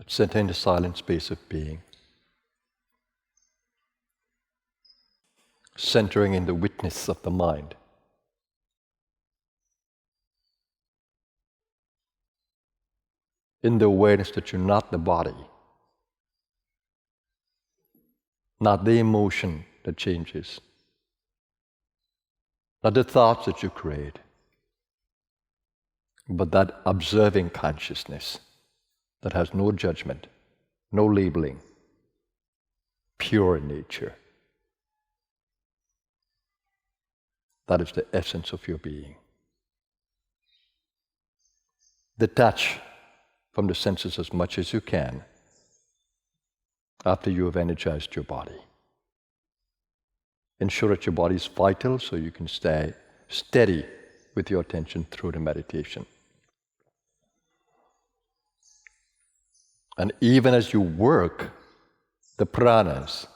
Center in the silent space of being. Centering in the witness of the mind. In the awareness that you're not the body. Not the emotion that changes. Not the thoughts that you create. But that observing consciousness that has no judgment, no labeling, pure in nature. That is the essence of your being. Detach from the senses as much as you can after you have energized your body. Ensure that your body is vital so you can stay steady with your attention through the meditation. And even as you work the pranas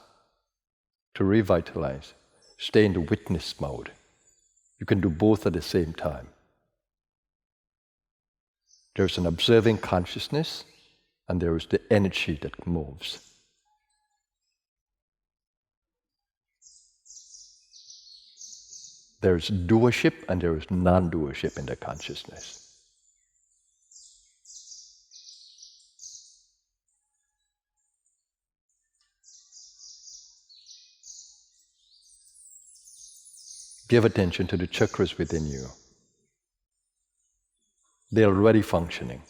to revitalize, stay in the witness mode. You can do both at the same time. There's an observing consciousness and there is the energy that moves. There is doership and there is non-doership in the consciousness. Give attention to the chakras within you. They're already functioning.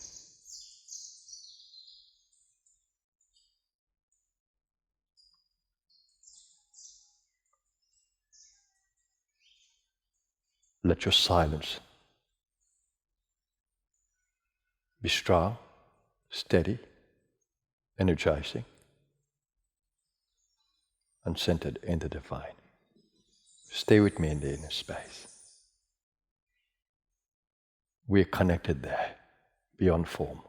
Let your silence be strong, steady, energizing, and centered in the divine. Stay with me in the inner space. We are connected there, beyond form.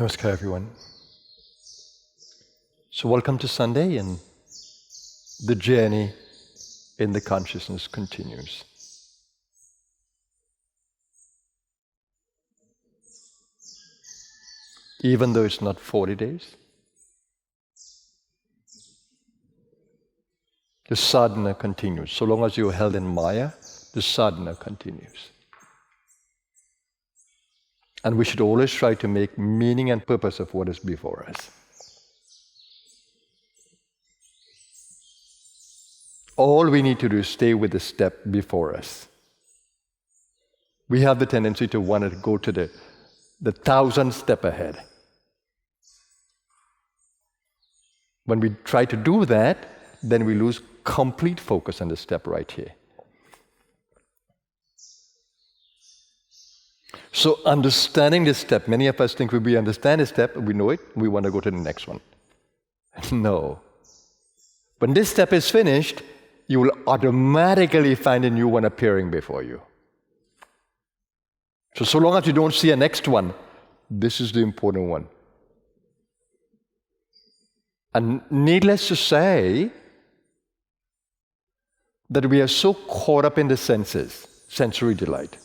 Namaskar, everyone. So welcome to Sunday, and the journey in the consciousness continues. Even though it's not 40 days, the sadhana continues. So long as you're held in Maya, the sadhana continues. And we should always try to make meaning and purpose of what is before us. All we need to do is stay with the step before us. We have the tendency to want to go to the 1,000th step ahead. When we try to do that, then we lose complete focus on the step right here. So understanding this step, many of us think we understand a step, we know it, we want to go to the next one. No. When this step is finished, you will automatically find a new one appearing before you. So long as you don't see a next one, this is the important one. And needless to say, that we are so caught up in the senses, sensory delight.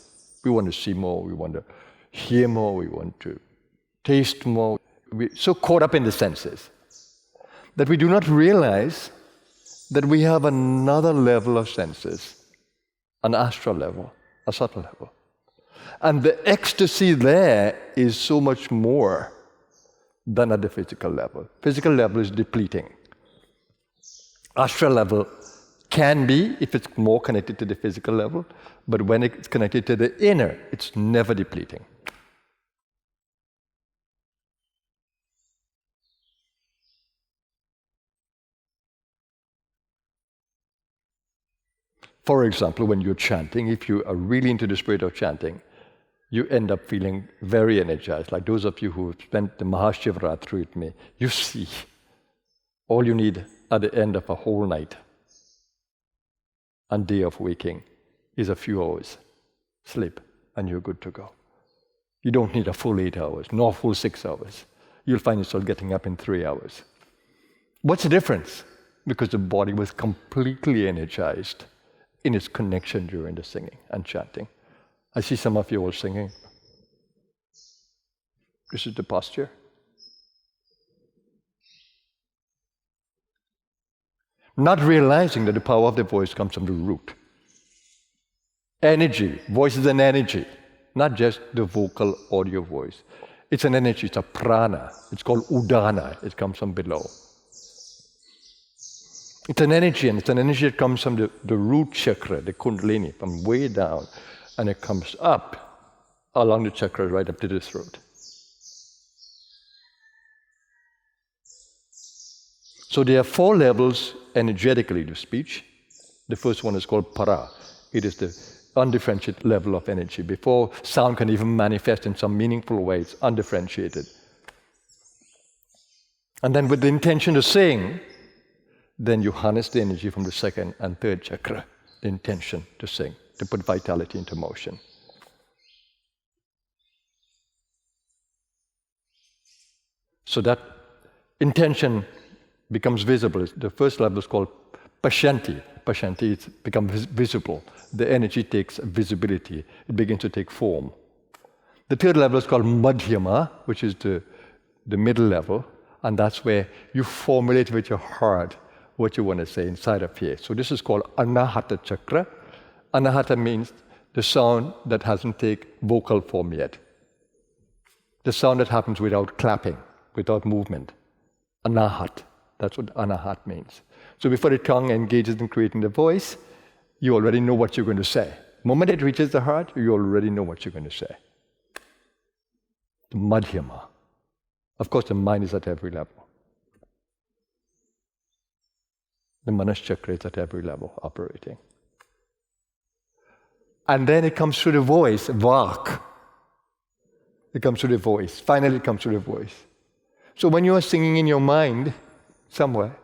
We want to see more, we want to hear more, we want to taste more. We're so caught up in the senses that we do not realize that we have another level of senses, an astral level, a subtle level. And the ecstasy there is so much more than at the physical level. Physical level is depleting. Astral level can be, if it's more connected to the physical level, but when it's connected to the inner, it's never depleting. For example, when you're chanting, if you are really into the spirit of chanting, you end up feeling very energized. Like those of you who spent the Mahashivratri with me, you see, all you need at the end of a whole night and day of waking is a few hours sleep, and you're good to go. You don't need a full 8 hours, nor full 6 hours. You'll find yourself getting up in 3 hours. What's the difference? Because the body was completely energized in its connection during the singing and chanting. I see some of you all singing. This is the posture. Not realizing that the power of the voice comes from the root. Energy. Voice is an energy, not just the vocal audio voice. It's an energy, it's a prana. It's called udana. It comes from below. It's an energy, and it's an energy that comes from the root chakra, the kundalini, from way down, and it comes up along the chakra right up to the throat. So there are 4 levels energetically to speech. The first one is called para. It is the undifferentiated level of energy. Before sound can even manifest in some meaningful way, it's undifferentiated. And then with the intention to sing, then you harness the energy from the second and third chakra, the intention to sing, to put vitality into motion. So that intention becomes visible. The first level is called pashanti. Pashanti, it becomes visible. The energy takes visibility. It begins to take form. The third level is called madhyama, which is the middle level, and that's where you formulate with your heart what you want to say inside of here. So this is called anahata chakra. Anahata means the sound that hasn't taken vocal form yet. The sound that happens without clapping, without movement. Anahat. That's what anahat means. So before the tongue engages in creating the voice, you already know what you're going to say. The moment it reaches the heart, you already know what you're going to say. The madhyama. Of course, the mind is at every level. The manas chakra is at every level operating. And then it comes through the voice, vak. It comes through the voice. Finally, it comes through the voice. So when you are singing in your mind, somewhere,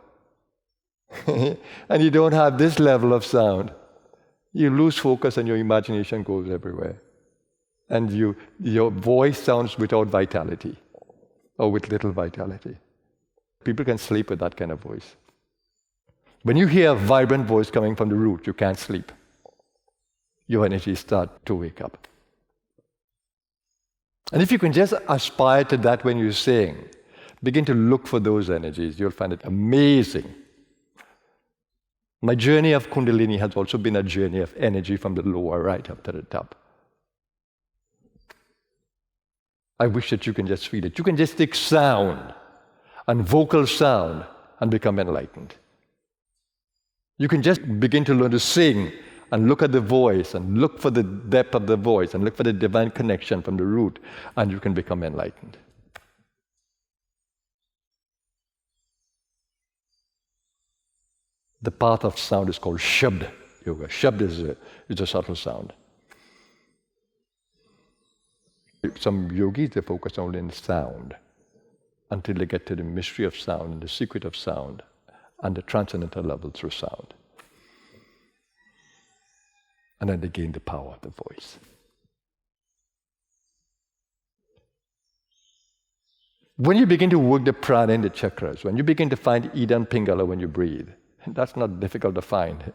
and you don't have this level of sound, you lose focus and your imagination goes everywhere. And your voice sounds without vitality. or with little vitality. People can sleep with that kind of voice. When you hear a vibrant voice coming from the root, you can't sleep. Your energy starts to wake up. And if you can just aspire to that when you sing, begin to look for those energies, you'll find it amazing. My journey of Kundalini has also been a journey of energy from the lower right up to the top. I wish that you can just feel it. You can just take sound and vocal sound and become enlightened. You can just begin to learn to sing and look at the voice and look for the depth of the voice and look for the divine connection from the root, and you can become enlightened. The path of sound is called Shabd Yoga. Shabd is a subtle sound. Some yogis, they focus only on sound until they get to the mystery of sound and the secret of sound and the transcendental level through sound. And then they gain the power of the voice. When you begin to work the prana in the chakras, when you begin to find Ida and Pingala when you breathe, that's not difficult to find.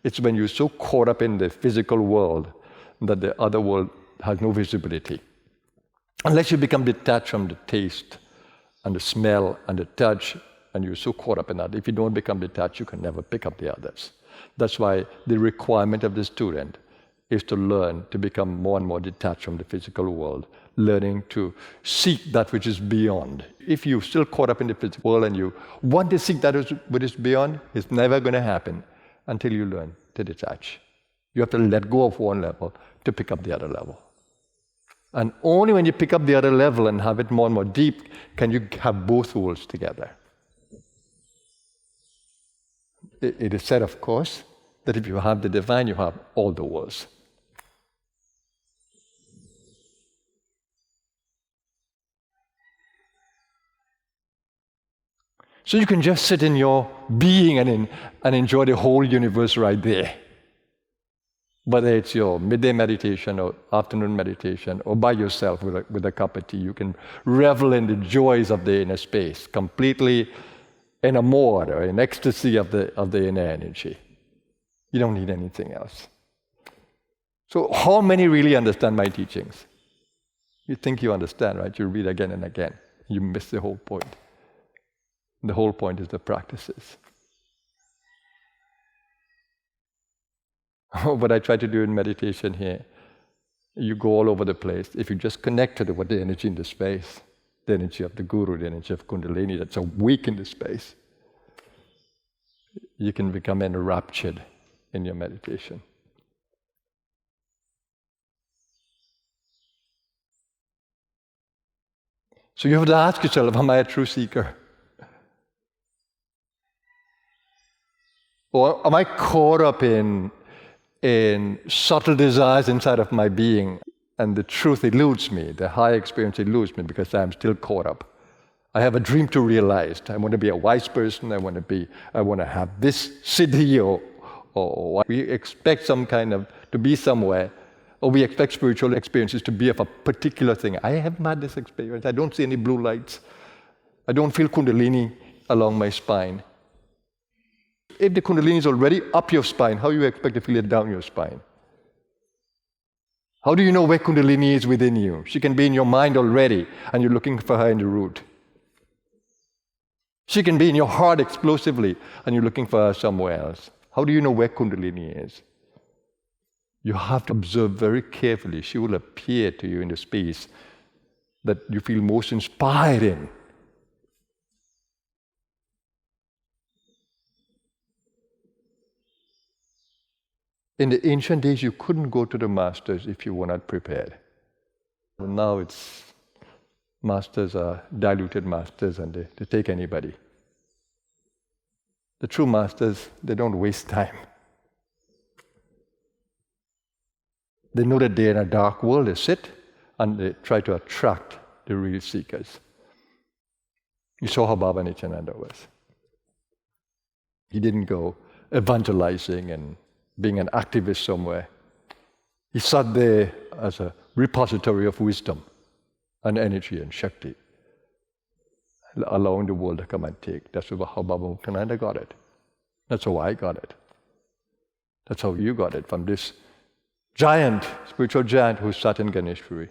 It's when you're so caught up in the physical world that the other world has no visibility. Unless you become detached from the taste and the smell and the touch, and you're so caught up in that. If you don't become detached, you can never pick up the others. That's why the requirement of the student is to learn to become more and more detached from the physical world, learning to seek that which is beyond. If you're still caught up in the physical world and you want to seek that which is beyond, it's never going to happen until you learn to detach. You have to let go of one level to pick up the other level. And only when you pick up the other level and have it more and more deep can you have both worlds together. It is said, of course, that if you have the divine, you have all the worlds. So you can just sit in your being and enjoy the whole universe right there. Whether it's your midday meditation or afternoon meditation or by yourself with a cup of tea, you can revel in the joys of the inner space, completely enamored or in ecstasy of the inner energy. You don't need anything else. So how many really understand my teachings? You think you understand, right? You read again and again. You miss the whole point. The whole point is the practices. What I try to do in meditation here, you go all over the place. If you just connect to the energy in the space, the energy of the Guru, the energy of Kundalini that's awake in the space, you can become enraptured in your meditation. So you have to ask yourself, am I a true seeker? Or am I caught up in subtle desires inside of my being, and the truth eludes me, the high experience eludes me because I'm still caught up? I have a dream to realize. I want to be a wise person. I want to have this siddhi, or we expect some kind of to be somewhere, or we expect spiritual experiences to be of a particular thing. I haven't had this experience. I don't see any blue lights. I don't feel Kundalini along my spine. If the Kundalini is already up your spine, how do you expect to feel it down your spine? How do you know where Kundalini is within you? She can be in your mind already, and you're looking for her in the root. She can be in your heart explosively, and you're looking for her somewhere else. How do you know where Kundalini is? You have to observe very carefully. She will appear to you in the space that you feel most inspired in. In the ancient days, you couldn't go to the masters if you were not prepared. Now masters are diluted masters, and they take anybody. The true masters, they don't waste time. They know that they're in a dark world, they sit and they try to attract the real seekers. You saw how Baba Nityananda was. He didn't go evangelizing and being an activist somewhere. He sat there as a repository of wisdom and energy and Shakti. allowing the world to come and take. That's how Baba Muktananda got it. That's how I got it. That's how you got it, from this giant, spiritual giant who sat in Ganeshpuri,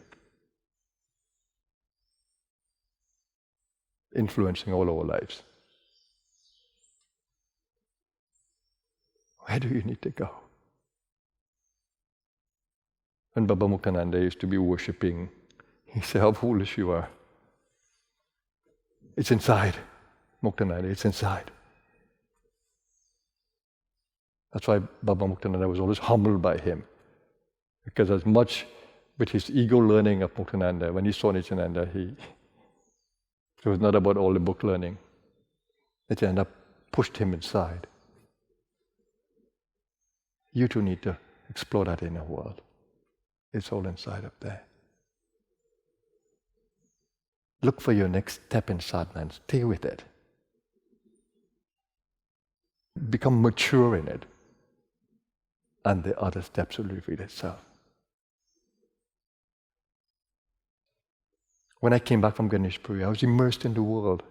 influencing all our lives. Where do you need to go? When Baba Muktananda used to be worshipping, he said, how foolish you are. It's inside, Muktananda, it's inside. That's why Baba Muktananda was always humbled by him. Because as much with his ego learning of Muktananda, when he saw Nityananda, it was not about all the book learning. Nityananda pushed him inside. You too need to explore that inner world. It's all inside up there. Look for your next step in sadhana and stay with it. Become mature in it. And the other steps will reveal itself. When I came back from Ganeshpuri, I was immersed in the world.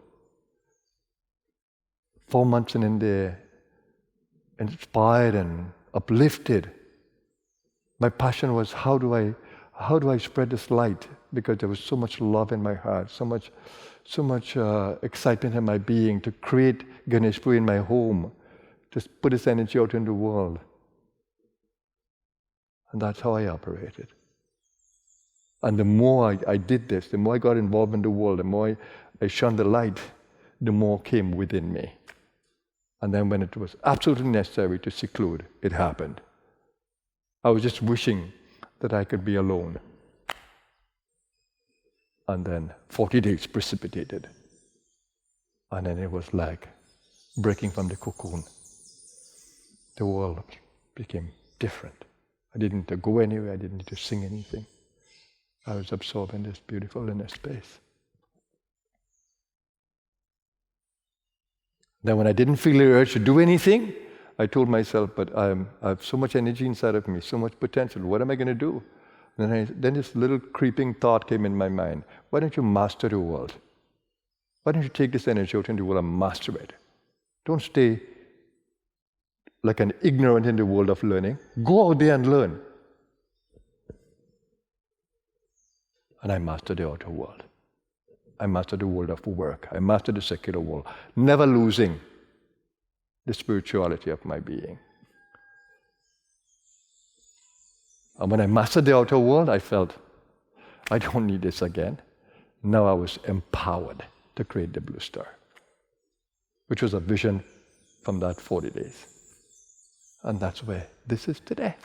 4 months in India, inspired and uplifted. My passion was, how do I spread this light? Because there was so much love in my heart, so much excitement in my being to create Ganeshpuri in my home, to put this energy out in the world. And that's how I operated. And the more I did this, the more I got involved in the world, the more I shone the light, the more came within me. And then when it was absolutely necessary to seclude, it happened. I was just wishing that I could be alone. And then 40 days precipitated. And then it was like breaking from the cocoon. The world became different. I didn't need to go anywhere, I didn't need to sing anything. I was absorbed in this beautiful inner space. Then when I didn't feel the urge to do anything, I told myself, but I have so much energy inside of me, so much potential, what am I going to do? And then this little creeping thought came in my mind, why don't you master the world? Why don't you take this energy out in the world and master it? Don't stay like an ignorant in the world of learning. Go out there and learn. And I mastered the outer world. I mastered the world of work. I mastered the secular world, never losing the spirituality of my being. And when I mastered the outer world, I felt, I don't need this again. Now I was empowered to create the blue star, which was a vision from that 40 days. And that's where this is today.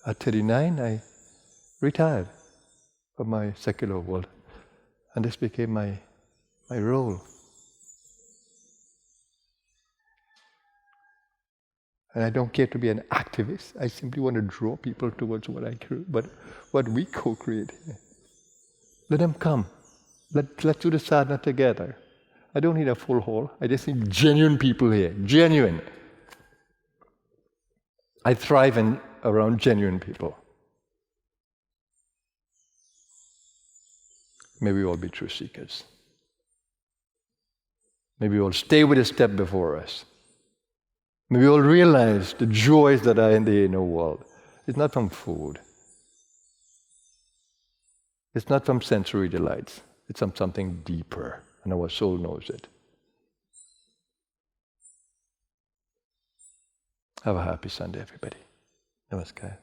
At 39, I retired from my secular world, and this became my role. And I don't care to be an activist. I simply want to draw people towards what we co-create here. Let them come. Let's do the sadhana together. I don't need a full hall. I just need genuine people here. Genuine. I thrive around genuine people. May we all be truth seekers. May we all stay with a step before us. May we all realize the joys that are in the inner world. It's not from food. It's not from sensory delights. It's from something deeper, and our soul knows it. Have a happy Sunday, everybody. Namaskar.